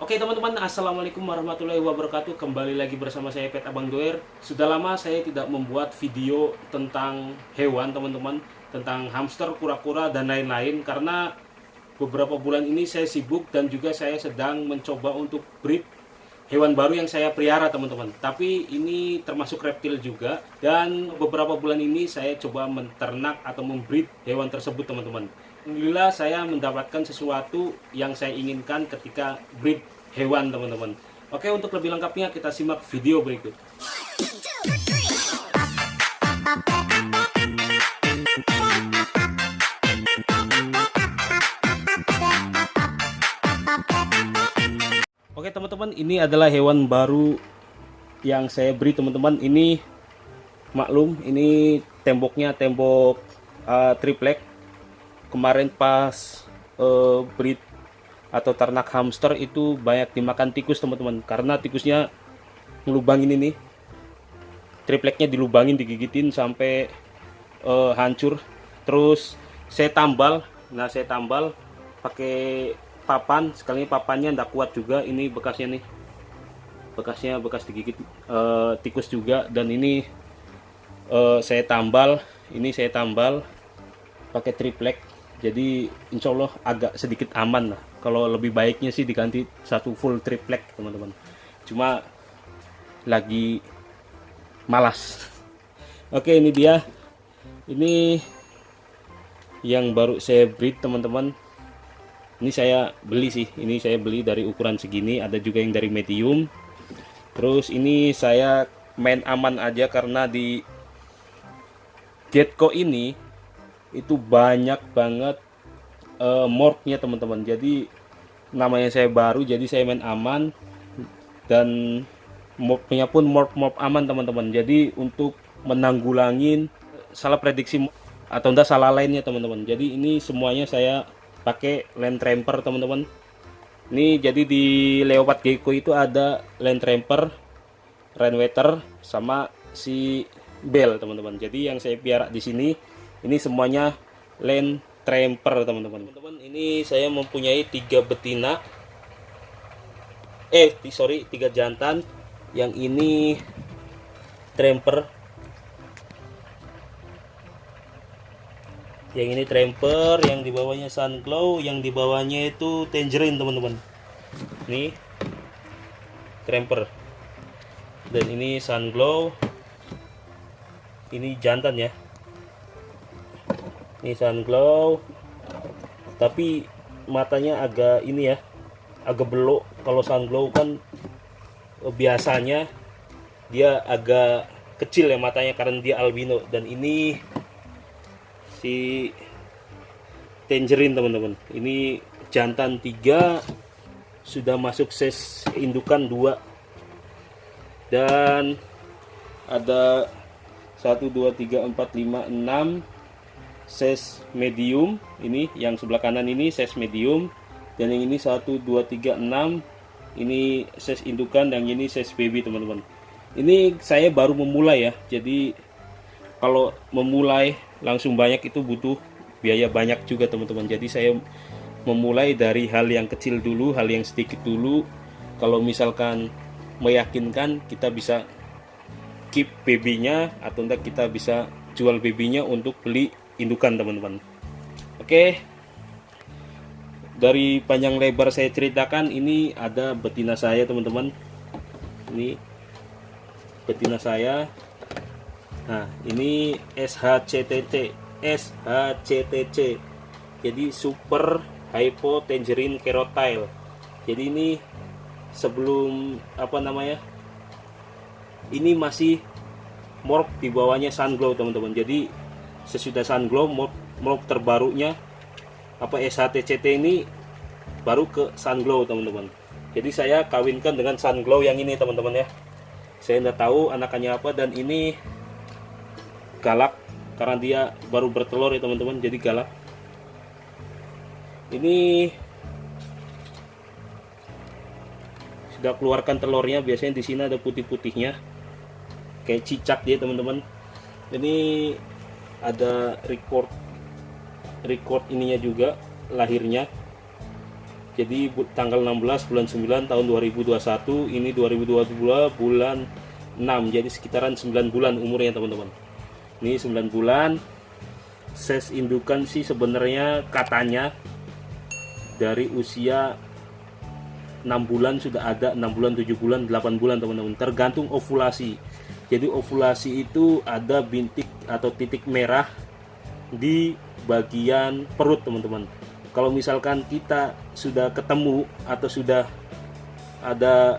Oke teman-teman, assalamualaikum warahmatullahi wabarakatuh. Kembali lagi bersama saya Pet Abang Doer. Sudah lama saya tidak membuat video tentang hewan teman-teman, tentang hamster, kura-kura dan lain-lain, karena beberapa bulan ini saya sibuk dan juga saya sedang mencoba untuk breed hewan baru yang saya pelihara teman-teman. Tapi ini termasuk reptil juga, dan beberapa bulan ini saya coba menternak atau membreed hewan tersebut teman-teman. Alhamdulillah saya mendapatkan sesuatu yang saya inginkan ketika breed hewan teman-teman. Oke, untuk lebih lengkapnya kita simak video berikut. Oke teman-teman, ini adalah hewan baru yang saya beri teman-teman. Ini maklum, ini temboknya tembok triplek. Kemarin pas breed atau ternak hamster itu banyak dimakan tikus teman-teman, karena tikusnya ngelubangin ini, tripleknya dilubangin, digigitin sampai hancur. Terus saya tambal, saya tambal pakai papan, sekali papannya ndak kuat juga, ini bekasnya nih, bekas digigit tikus juga. Dan ini saya tambal pakai triplek, jadi insya Allah agak sedikit aman lah. Kalau lebih baiknya sih diganti satu full triplek teman-teman, cuma lagi malas. Oke, ini dia, ini yang baru saya breed teman-teman. Ini saya beli sih, ini saya beli dari ukuran segini, ada juga yang dari medium. Terus ini saya main aman aja karena di Getco ini itu banyak banget morphnya teman-teman. Jadi namanya saya baru, jadi saya main aman, dan morphnya pun morph aman teman-teman. Jadi untuk menanggulangin salah prediksi atau enggak salah lainnya teman-teman. Jadi ini semuanya saya pakai land tramper teman-teman. Ini jadi di Leopard Gecko itu ada land tramper, rainwater, sama si bell teman-teman. Jadi yang saya piara di sini ini semuanya land tramper teman-teman. Ini saya mempunyai 3 betina, 3 jantan. Yang ini tramper, yang ini tramper, yang di bawahnya Sunglow, yang di bawahnya itu tangerine teman-teman. Ini tramper, dan ini Sunglow, ini jantan ya. Ini Sunglow, tapi matanya agak ini ya, agak belok. Kalau Sunglow kan biasanya dia agak kecil ya matanya karena dia albino. Dan ini si tangerine teman-teman, ini jantan 3, sudah masuk ses indukan 2, dan ada 1 2 3 4 5 6 ses medium. Ini yang sebelah kanan ini ses medium, dan yang ini 1 2 3 6 ini ses indukan, dan ini ses baby teman-teman. Ini saya baru memulai ya, jadi kalau memulai langsung banyak itu butuh biaya banyak juga teman-teman. Jadi saya memulai dari hal yang kecil dulu, hal yang sedikit dulu. Kalau misalkan meyakinkan, kita bisa keep babynya, atau enggak kita bisa jual babynya untuk beli indukan teman-teman. Oke, dari panjang lebar saya ceritakan, ini ada betina saya teman-teman. Ini betina saya. Nah, ini SHCTC, jadi Super Hypo Tangerine Kerotile. Jadi ini sebelum ini masih morph di bawahnya Sunglow teman-teman. Jadi sesudah Sunglow, morph terbarunya SHTCT ini baru ke Sunglow teman-teman. Jadi saya kawinkan dengan Sunglow yang ini teman-teman ya. Saya nggak tahu anakannya apa, dan ini galak karena dia baru bertelur ya teman-teman, jadi galak. Ini sudah keluarkan telurnya, biasanya di sini ada putih-putihnya kayak cicak dia teman-teman. Ini ada record ininya juga, lahirnya. Jadi tanggal 16 bulan 9 tahun 2021, ini 2022 bulan 6. Jadi sekitaran 9 bulan umurnya teman-teman. Ini 9 bulan. Ses indukan sih sebenarnya katanya dari usia 6 bulan sudah ada, 6 bulan, 7 bulan, 8 bulan teman-teman. Tergantung ovulasi. Jadi ovulasi itu ada bintik atau titik merah di bagian perut teman-teman. Kalau misalkan kita sudah ketemu atau sudah ada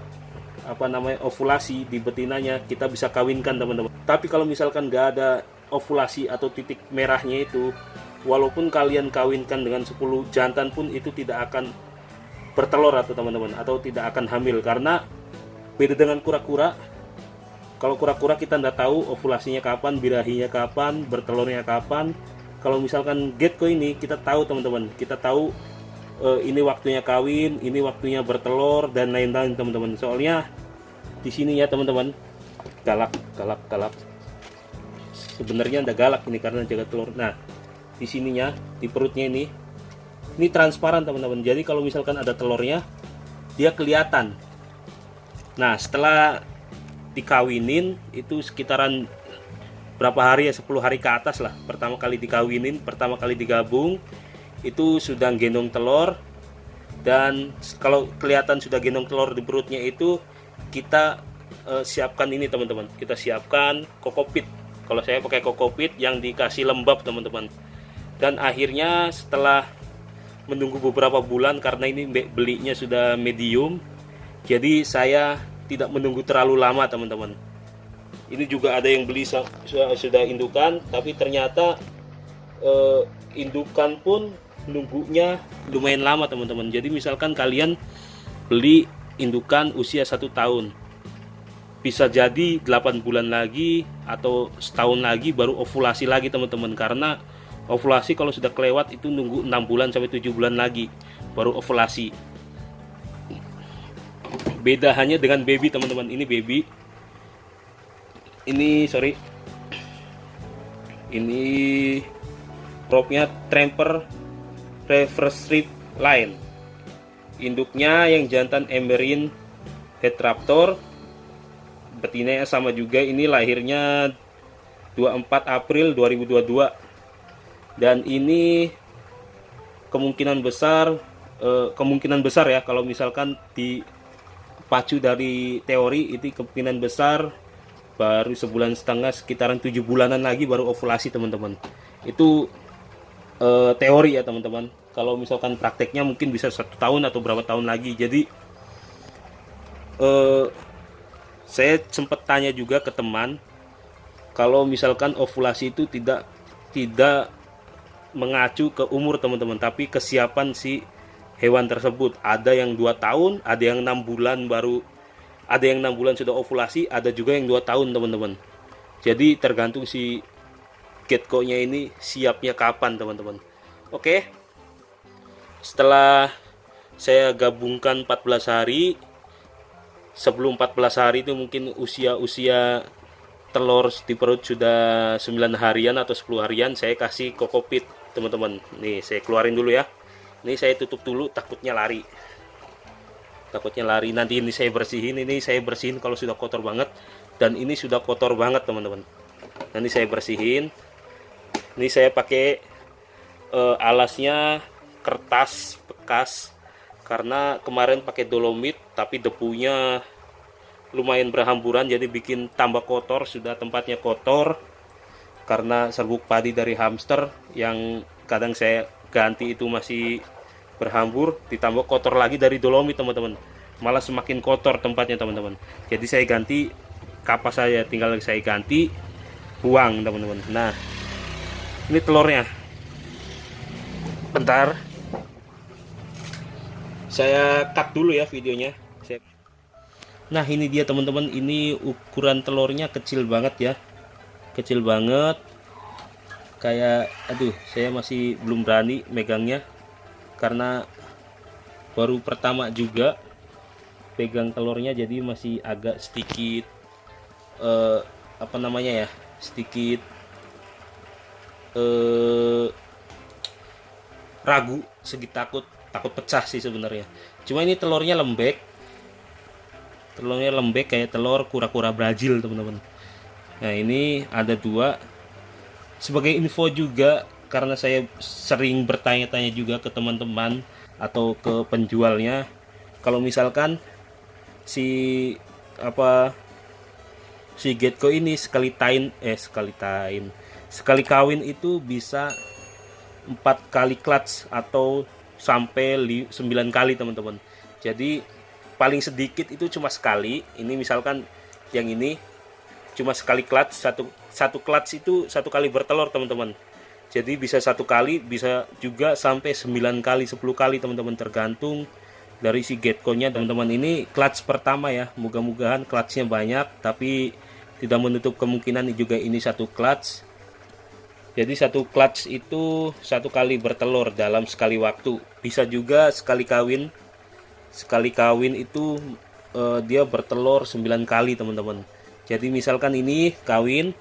ovulasi di betinanya, kita bisa kawinkan teman-teman. Tapi kalau misalkan nggak ada ovulasi atau titik merahnya itu, walaupun kalian kawinkan dengan 10 jantan pun itu tidak akan bertelur atau teman-teman, atau tidak akan hamil. Karena beda dengan kura-kura. Kalau kura-kura kita nggak tahu ovulasinya kapan, birahinya kapan, bertelurnya kapan. Kalau misalkan gecko ini kita tahu teman-teman, kita tahu ini waktunya kawin, ini waktunya bertelur dan lain-lain teman-teman. Soalnya di sini ya teman-teman, galak. Sebenarnya nggak galak ini karena jaga telur. Nah, di sininya, di perutnya ini transparan teman-teman. Jadi kalau misalkan ada telurnya, dia kelihatan. Nah, setelah dikawinin itu sekitaran berapa hari ya, 10 hari ke atas lah. Pertama kali dikawinin, pertama kali digabung itu sudah gendong telur. Dan kalau kelihatan sudah gendong telur di perutnya itu, kita siapkan ini teman-teman. Kita siapkan kokopit. Kalau saya pakai kokopit yang dikasih lembab teman-teman. Dan akhirnya setelah menunggu beberapa bulan, karena ini belinya sudah medium, jadi saya tidak menunggu terlalu lama teman-teman. Ini juga ada yang beli sudah indukan, tapi ternyata indukan pun nunggunya lumayan lama teman-teman. Jadi misalkan kalian beli indukan usia 1 tahun, bisa jadi 8 bulan lagi atau setahun lagi baru ovulasi lagi teman-teman. Karena ovulasi kalau sudah kelewat itu nunggu 6 bulan sampai 7 bulan lagi baru ovulasi. Beda hanya dengan baby teman-teman. Ini baby. Ini propnya Tramper Reverse Strip Line. Induknya yang jantan Emerin Het Raptor. Betinanya sama juga, ini lahirnya 24 April 2022. Dan ini kemungkinan besar ya, kalau misalkan dipacu dari teori, itu kemungkinan besar baru sebulan setengah, sekitaran 7 bulanan lagi baru ovulasi teman-teman. Itu teori ya teman-teman. Kalau misalkan prakteknya mungkin bisa 1 tahun atau berapa tahun lagi. Jadi saya sempat tanya juga ke teman, kalau misalkan ovulasi itu tidak mengacu ke umur teman-teman, tapi kesiapan si hewan tersebut. Ada yang 2 tahun, ada yang 6 bulan baru, ada yang 6 bulan sudah ovulasi, ada juga yang 2 tahun teman-teman. Jadi tergantung si gecko-nya ini siapnya kapan teman-teman. Oke, setelah saya gabungkan 14 hari, sebelum 14 hari itu mungkin usia telur di perut sudah 9 harian atau 10 harian, saya kasih kokopit teman-teman. Nih saya keluarin dulu ya. Ini saya tutup dulu, takutnya lari. Nanti ini saya bersihin kalau sudah kotor banget. Dan ini sudah kotor banget teman-teman. Nanti saya bersihin. Ini saya pakai alasnya kertas bekas, karena kemarin pakai dolomit tapi debunya lumayan berhamburan, jadi bikin tambah kotor. Sudah tempatnya kotor karena serbuk padi dari hamster yang kadang saya ganti itu masih berhambur, ditambah kotor lagi dari dolomit teman-teman, malah semakin kotor tempatnya teman-teman. Jadi saya ganti kapas, saya tinggal saya ganti, buang teman-teman. Nah, ini telurnya. Bentar, saya cut dulu ya videonya. Nah ini dia teman-teman, ini ukuran telurnya kecil banget ya, kecil banget. Kayak aduh, saya masih belum berani megangnya karena baru pertama juga pegang telurnya, jadi masih agak sedikit sedikit ragu, sedikit takut takut pecah sih sebenarnya. Cuma ini telurnya lembek, kayak telur kura-kura Brazil teman-teman. Nah ini ada 2. Sebagai info juga, karena saya sering bertanya-tanya juga ke teman-teman atau ke penjualnya, kalau misalkan si Getco ini sekali kawin itu bisa 4 kali clutch atau sampai 9 kali teman-teman. Jadi paling sedikit itu cuma sekali. Ini misalkan yang ini cuma sekali clutch, satu clutch itu 1 kali bertelur teman-teman. Jadi bisa 1 kali, bisa juga sampai 9 kali, 10 kali teman-teman, tergantung dari si Getco nya teman-teman. Ini clutch pertama ya, moga-mogahan clutchnya banyak, tapi tidak menutup kemungkinan juga ini 1 clutch. Jadi 1 clutch itu 1 kali bertelur dalam sekali waktu. Bisa juga sekali kawin itu dia bertelur 9 kali teman-teman. Jadi misalkan ini kawin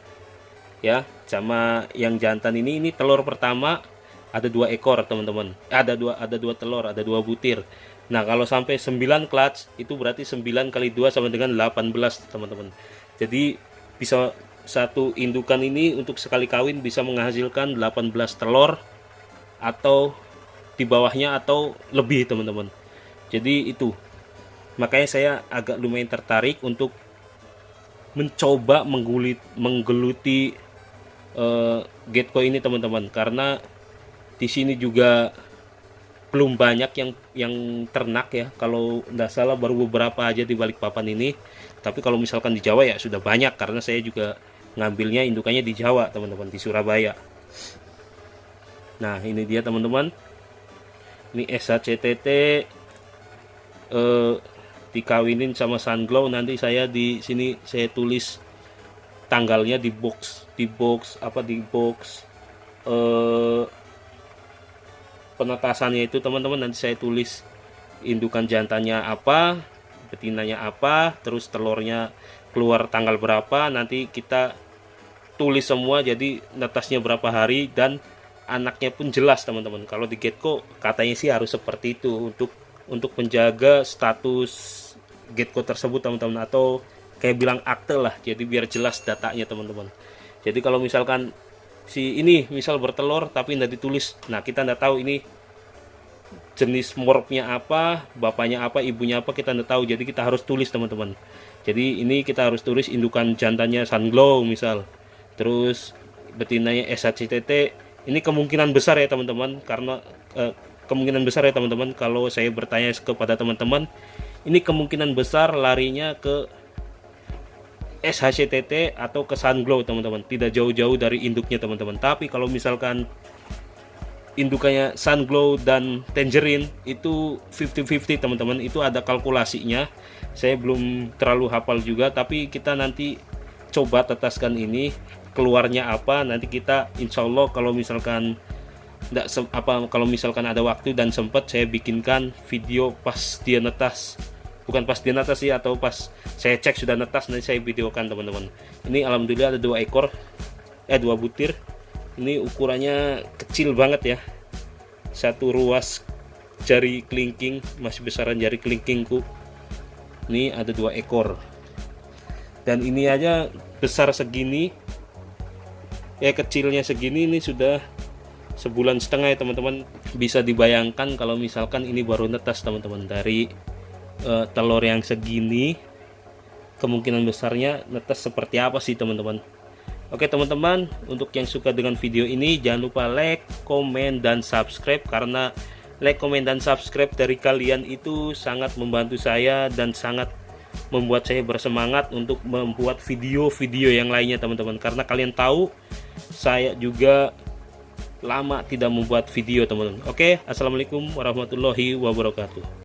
ya, sama yang jantan ini telur pertama ada 2 ekor teman-teman. Ada dua telur, ada 2 butir. Nah, kalau sampai 9 clutch itu berarti 9 kali 2 sama dengan 18 teman-teman. Jadi bisa satu indukan ini untuk sekali kawin bisa menghasilkan 18 telur atau di bawahnya atau lebih teman-teman. Jadi itu makanya saya agak lumayan tertarik untuk mencoba menggeluti Getco ini teman-teman, karena di sini juga belum banyak yang ternak ya. Kalau tidak salah baru beberapa aja di Balikpapan ini, tapi kalau misalkan di Jawa ya sudah banyak, karena saya juga ngambilnya indukannya di Jawa teman-teman, di Surabaya. Nah ini dia teman-teman, ini SHCTT dikawinin sama Sunglow. Nanti saya di sini saya tulis tanggalnya di box penetasannya itu teman-teman. Nanti saya tulis indukan jantannya apa, betinanya apa, terus telurnya keluar tanggal berapa, nanti kita tulis semua, jadi netasnya berapa hari dan anaknya pun jelas teman-teman. Kalau di Getco katanya sih harus seperti itu untuk menjaga status Getco tersebut teman-teman, atau kayak bilang akte lah, jadi biar jelas datanya teman-teman. Jadi kalau misalkan si ini misal bertelur tapi tidak ditulis, nah kita tidak tahu ini jenis morpnya apa, bapaknya apa, ibunya apa, kita tidak tahu. Jadi kita harus tulis teman-teman. Jadi ini kita harus tulis indukan jantannya Sunglow misal, terus betinanya SHCTT. Ini kemungkinan besar ya teman-teman, karena kemungkinan besar ya teman-teman, kalau saya bertanya kepada teman-teman, ini kemungkinan besar larinya ke SHCTT atau ke Sunglow teman-teman, tidak jauh-jauh dari induknya teman-teman. Tapi kalau misalkan indukannya Sunglow dan Tangerine itu 50-50 teman-teman, itu ada kalkulasinya, saya belum terlalu hafal juga, tapi kita nanti coba tetaskan ini keluarnya apa. Nanti kita insya Allah kalau misalkan kalau misalkan ada waktu dan sempat, saya bikinkan video pas dia netas, bukan pas dia netas sih, atau pas saya cek sudah netas, nanti saya videokan teman-teman. Ini alhamdulillah ada 2 ekor, 2 butir. Ini ukurannya kecil banget ya, 1 ruas jari kelingking, masih besaran jari kelingkingku. Ini ada 2 ekor, dan ini aja besar segini ya, kecilnya segini, ini sudah sebulan setengah ya teman-teman. Bisa dibayangkan kalau misalkan ini baru netas teman-teman, dari telur yang segini kemungkinan besarnya netas seperti apa sih teman-teman. Oke teman-teman, untuk yang suka dengan video ini jangan lupa like, komen, dan subscribe, karena like, komen, dan subscribe dari kalian itu sangat membantu saya dan sangat membuat saya bersemangat untuk membuat video-video yang lainnya teman-teman, karena kalian tahu saya juga lama tidak membuat video teman-teman. Oke, assalamualaikum warahmatullahi wabarakatuh.